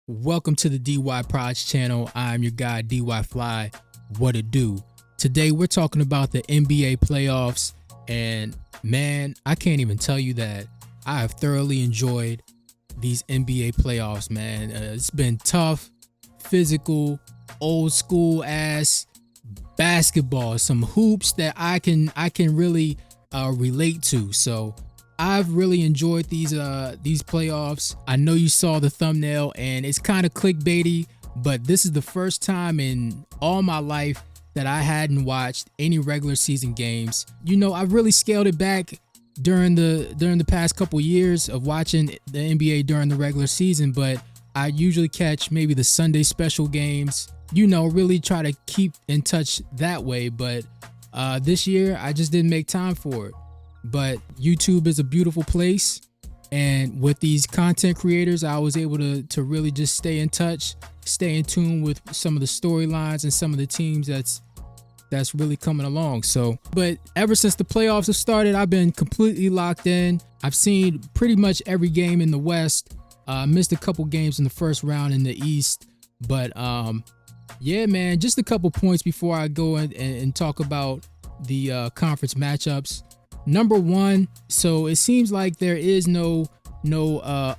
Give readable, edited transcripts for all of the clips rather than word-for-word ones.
Welcome to the DY Proj channel. I'm your guy, DY Fly. What it do? Today we're talking about the NBA playoffs, and man, I can't even tell you that I have thoroughly enjoyed these NBA playoffs, man. It's been tough, physical, old school ass basketball, some hoops that I can really relate to. So I've really enjoyed these playoffs. I know you saw the thumbnail and it's kind of clickbaity, but this is the first time in all my life that I hadn't watched any regular season games. You know, I've really scaled it back during the past couple years of watching the NBA during the regular season, but I usually catch maybe the Sunday special games, you know, really try to keep in touch that way. But this year I just didn't make time for it. But YouTube is a beautiful place, and with these content creators, I was able to really just stay in touch, stay in tune with some of the storylines and some of the teams that's really coming along. So, but ever since the playoffs have started, I've been completely locked in. I've seen pretty much every game in the West. Missed a couple games in the first round in the East, but yeah, man, just a couple points before I go and talk about the conference matchups. Number one, so it seems like there is no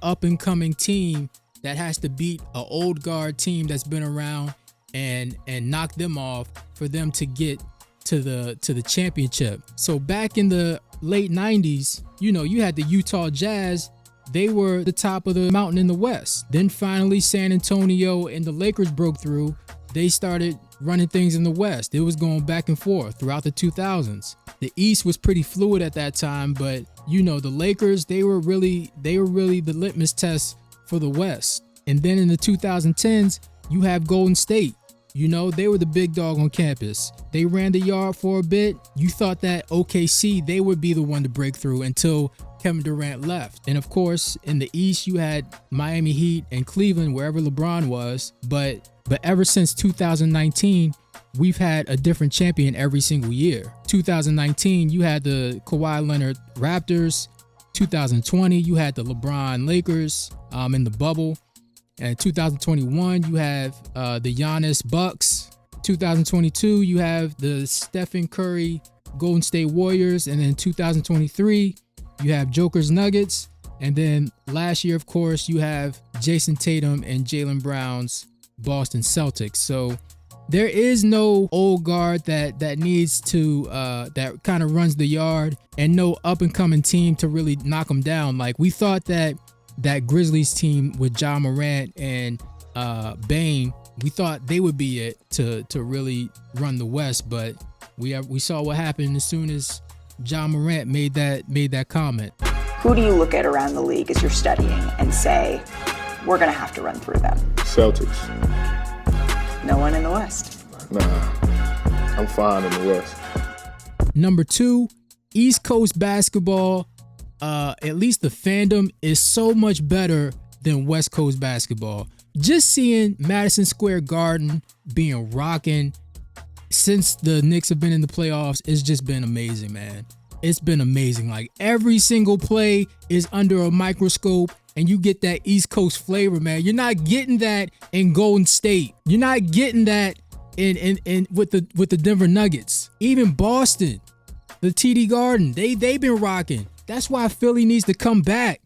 up and coming team that has to beat an old guard team that's been around and knock them off for them to get to the championship. So back in the late 90s, you know, you had the Utah Jazz. They were the top of the mountain in the West. Then finally San Antonio and the Lakers broke through. They started running things in the West. It was going back and forth throughout the 2000s. The East was pretty fluid at that time, but you know, the Lakers, they were really the litmus test for the West. And then in the 2010s, you have Golden State. You know, they were the big dog on campus. They ran the yard for a bit. You thought that OKC, they would be the one to break through until Kevin Durant left. And of course, in the East, you had Miami Heat and Cleveland, wherever LeBron was. But ever since 2019, we've had a different champion every single year. 2019, you had the Kawhi Leonard Raptors. 2020, you had the LeBron Lakers in the bubble. And 2021, you have the Giannis Bucks. 2022, you have the Stephen Curry Golden State Warriors. And then 2023, you have Joker's Nuggets. And then last year, of course, you have Jason Tatum and Jalen Brown's Boston Celtics. So there is no old guard that needs to that kind of runs the yard, and no up and coming team to really knock them down. Like we thought that Grizzlies team with Ja Morant and Bane, we thought they would be it to really run the West, but we saw what happened as soon as Ja Morant made that comment. Who do you look at around the league as you're studying and say, we're going to have to run through them? Celtics. No one in the West? Nah, I'm fine in the West. Number two, East Coast basketball, at least the fandom is so much better than West Coast basketball. Just seeing Madison Square Garden being rocking since the Knicks have been in the playoffs, it's just been amazing, man. It's been amazing. Like every single play is under a microscope, and you get that East Coast flavor, man. You're not getting that in Golden State. You're not getting that in with the Denver Nuggets. Even Boston, the TD Garden, they've been rocking. That's why Philly needs to come back.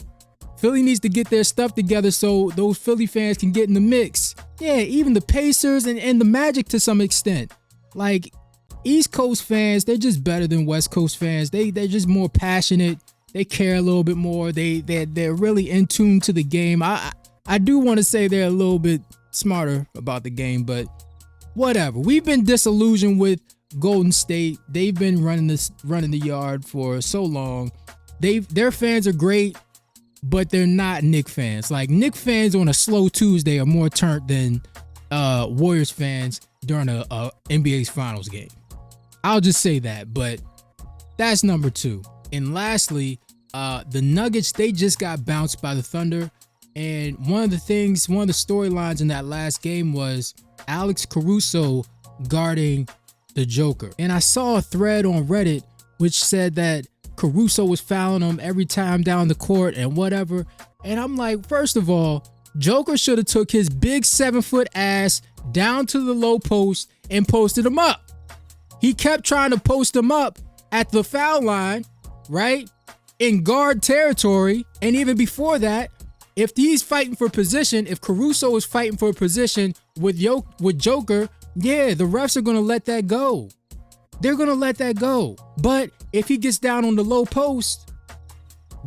Philly needs to get their stuff together so those Philly fans can get in the mix. Yeah, even the Pacers and the Magic to some extent. Like East Coast fans, they're just better than West Coast fans. They're just more passionate. They care a little bit more. They're really in tune to the game. I do want to say they're a little bit smarter about the game, but whatever. We've been disillusioned with Golden State. They've been running the yard for so long. Their fans are great, but they're not Knicks fans. Like Knicks fans on a slow Tuesday are more turned than Warriors fans during a NBA's finals game. I'll just say that, but that's number two. And lastly, the Nuggets, they just got bounced by the Thunder. And one of the storylines in that last game was Alex Caruso guarding the Joker. And I saw a thread on Reddit which said that Caruso was fouling him every time down the court and whatever. And I'm like, first of all, Joker should have took his big 7-foot ass down to the low post and posted him up. He kept trying to post him up at the foul line, right? In guard territory. And even before that, if he's fighting for position, if Caruso is fighting for a position with Joker, yeah, the refs are going to let that go. They're going to let that go. But if he gets down on the low post,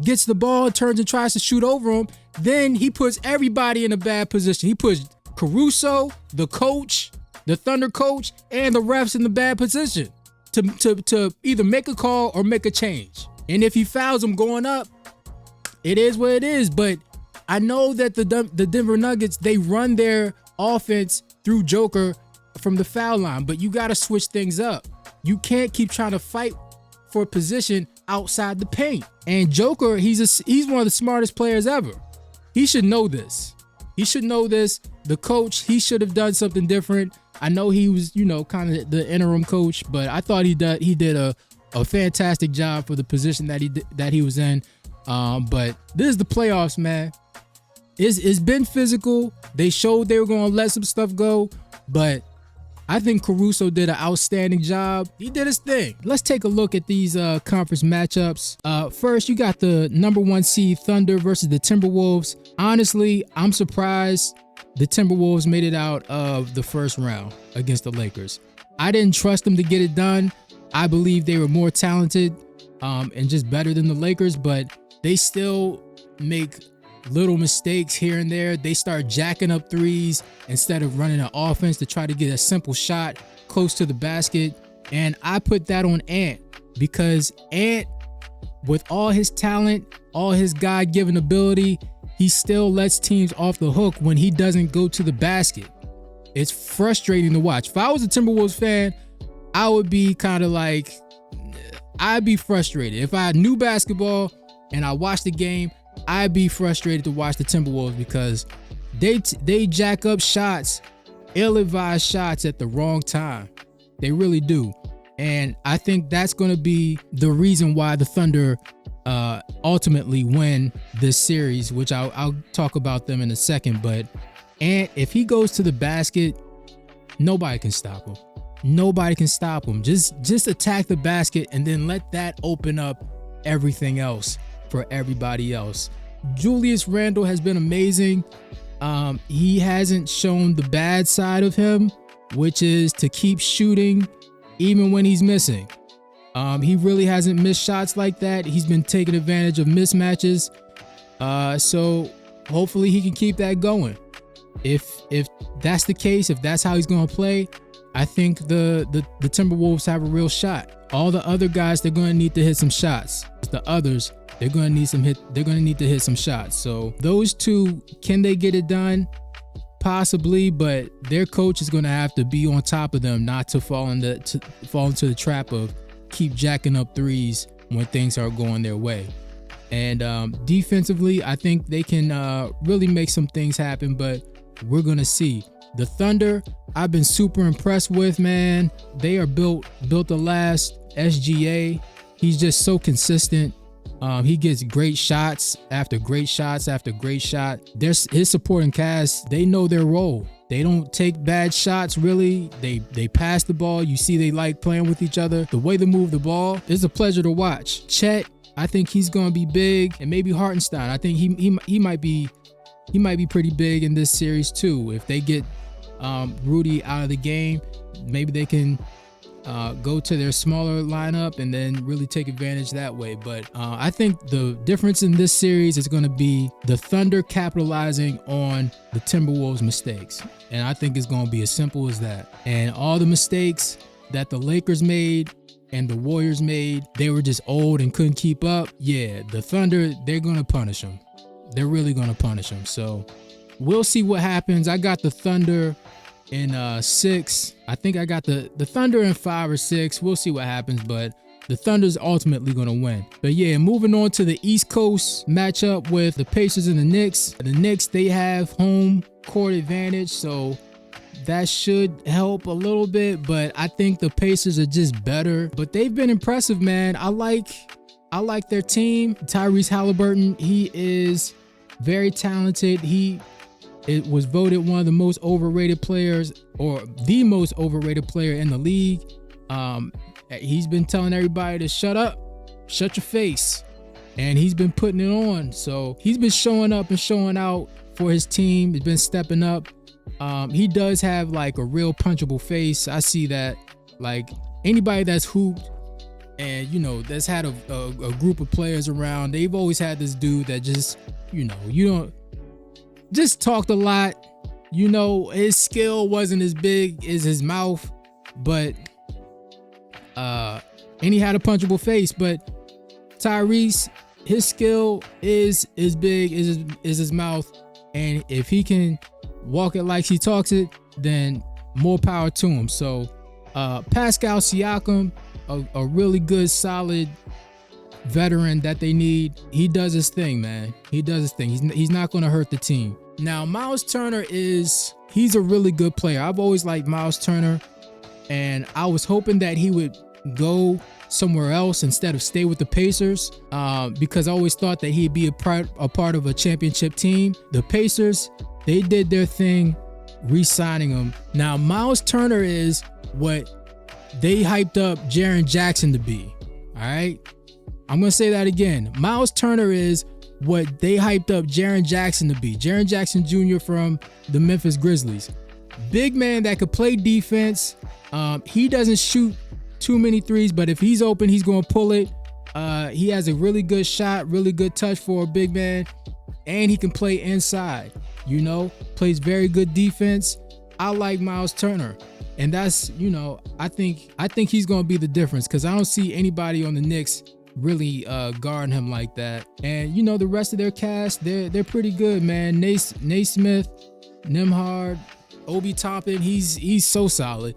gets the ball, turns and tries to shoot over him, then he puts everybody in a bad position. He puts Caruso, the coach, the Thunder coach, and the refs in the bad position to either make a call or make a change. And if he fouls him going up, it is what it is. But I know that the Denver Nuggets, they run their offense through Joker from the foul line, but you got to switch things up. You can't keep trying to fight for a position outside the paint. And Joker, he's one of the smartest players ever. He should know this. He should know this. The coach, he should have done something different. I know he was, kind of the interim coach, but I thought he did a fantastic job for the position that he was in. But this is the playoffs, man. It's been physical. They showed they were going to let some stuff go, but I think Caruso did an outstanding job. He did his thing. Let's take a look at these conference matchups. First, you got the number 1 seed Thunder versus the Timberwolves. Honestly, I'm surprised the Timberwolves made it out of the first round against the Lakers. I didn't trust them to get it done. I believe they were more talented and just better than the Lakers, but they still make little mistakes here and there. They start jacking up threes instead of running an offense to try to get a simple shot close to the basket. And I put that on Ant, because Ant, with all his talent, all his God-given ability, he still lets teams off the hook when he doesn't go to the basket. It's frustrating to watch. If I was a Timberwolves fan, I would be kind of like, I'd be frustrated. If I knew basketball and I watched the game, I'd be frustrated to watch the Timberwolves, because they jack up shots, ill-advised shots at the wrong time. They really do. And I think that's going to be the reason why the Thunder ultimately win this series, which I'll talk about them in a second. But if he goes to the basket, nobody can stop him. Nobody can stop him. Just attack the basket and then let that open up everything else for everybody else. Julius Randle has been amazing. He hasn't shown the bad side of him, which is to keep shooting even when he's missing. He really hasn't missed shots like that. He's been taking advantage of mismatches. So hopefully he can keep that going. If that's the case, if that's how he's going to play, I think the Timberwolves have a real shot. All the other guys, they're going to need to hit some shots. The others, they're going to need to hit some shots. So those two, can they get it done? Possibly, but their coach is going to have to be on top of them, not to fall into the trap of keep jacking up threes when things are going their way. And defensively, I think they can really make some things happen, but we're going to see. The Thunder, I've been super impressed with, man. They are built to last. SGA, he's just so consistent. He gets great shots after great shots after great shot. His supporting cast, they know their role. They don't take bad shots, really. They pass the ball. You see they like playing with each other. The way they move the ball is a pleasure to watch. Chet, I think he's going to be big. And maybe Hartenstein. I think he might be pretty big in this series too. If they get Rudy out of the game, maybe they can go to their smaller lineup and then really take advantage that way. But I think the difference in this series is going to be the Thunder capitalizing on the Timberwolves' mistakes. And I think it's going to be as simple as that. And all the mistakes that the Lakers made and the Warriors made, they were just old and couldn't keep up. Yeah, the Thunder, they're going to punish them. They're really going to punish them. So we'll see what happens. I got the Thunder in 6. I think I got the Thunder in 5 or 6. We'll see what happens, but the Thunder's ultimately going to win. But yeah, moving on to the East Coast matchup with the Pacers and the Knicks. The Knicks, they have home court advantage, so that should help a little bit, but I think the Pacers are just better. But they've been impressive, man. I like their team. Tyrese Halliburton, he is very talented. He it was voted one of the most overrated players, or the most overrated player in the league. He's been telling everybody to shut up, shut your face, and he's been putting it on. So he's been showing up and showing out for his team. He's been stepping up. He does have like a real punchable face. I see that. Like anybody that's hooped and, you know, that's had a group of players around, they've always had this dude that just, you know, you don't just talked a lot. You know, his skill wasn't as big as his mouth, but and he had a punchable face. But Tyrese, his skill is as big as his mouth, and if he can walk it like he talks it, then more power to him. So Pascal Siakam, a really good, solid veteran that they need. He does his thing, man. He does his thing. He's not going to hurt the team. Now, Miles Turner he's a really good player. I've always liked Miles Turner, and I was hoping that he would go somewhere else instead of stay with the Pacers, because I always thought that he'd be a part of a championship team. The Pacers, they did their thing re-signing him. Now, Miles Turner is what they hyped up Jaren Jackson to be. All right? I'm going to say that again. Miles Turner is what they hyped up Jaren Jackson to be. Jaren Jackson Jr. from the Memphis Grizzlies. Big man that could play defense. He doesn't shoot too many threes, but if he's open, he's going to pull it. He has a really good shot, really good touch for a big man, and he can play inside. You know, plays very good defense. I like Miles Turner, and that's, you know, I think he's going to be the difference, because I don't see anybody on the Knicks really guarding him like that. And you know, the rest of their cast, they're pretty good, man. Naismith, Nembhard, Obi Toppin, he's so solid.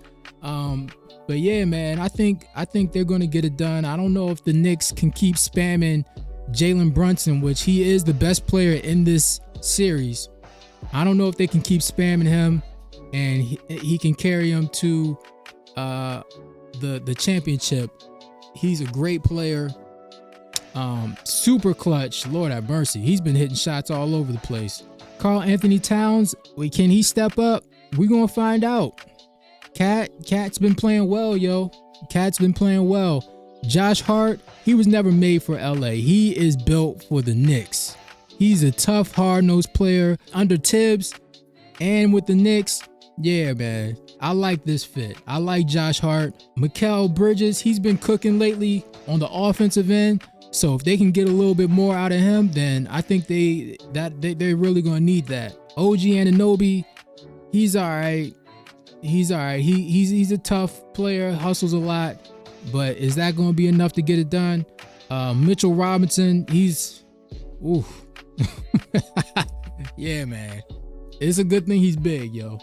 But yeah, man, I think they're gonna get it done. I don't know if the Knicks can keep spamming Jalen Brunson, which he is the best player in this series. I don't know if they can keep spamming him and he can carry them to the championship. He's a great player. Super clutch. Lord have mercy. He's been hitting shots all over the place. Karl Anthony Towns, can he step up? We're gonna find out. Cat's been playing well, yo. Cat's been playing well. Josh Hart, he was never made for LA. He is built for the Knicks. He's a tough, hard-nosed player under Tibbs and with the Knicks. Yeah, man. I like this fit. I like Josh Hart. Mikal Bridges, he's been cooking lately on the offensive end. So if they can get a little bit more out of him, then I think they're really gonna need that. OG Anunoby, he's all right. He's all right. He's a tough player, hustles a lot, but is that gonna be enough to get it done? Mitchell Robinson, ooh. Yeah, man. It's a good thing he's big, yo,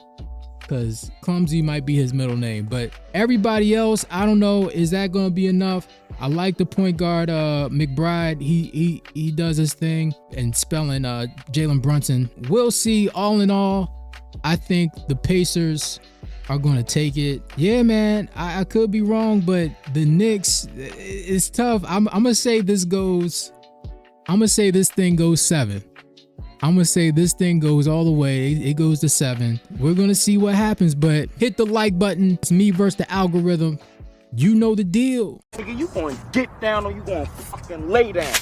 because Clumsy might be his middle name. But everybody else, I don't know, is that gonna be enough? I like the point guard, McBride. He does his thing, and spelling Jalen Brunson. We'll see. All in all, I think the Pacers are going to take it. Yeah, man, I could be wrong, but the Knicks, it's tough. I'm gonna say this thing goes 7. I'm gonna say this thing goes all the way. It goes to 7. We're gonna see what happens, but hit the like button. It's me versus the algorithm. You know the deal. Nigga, you gonna get down or you gonna fucking lay down?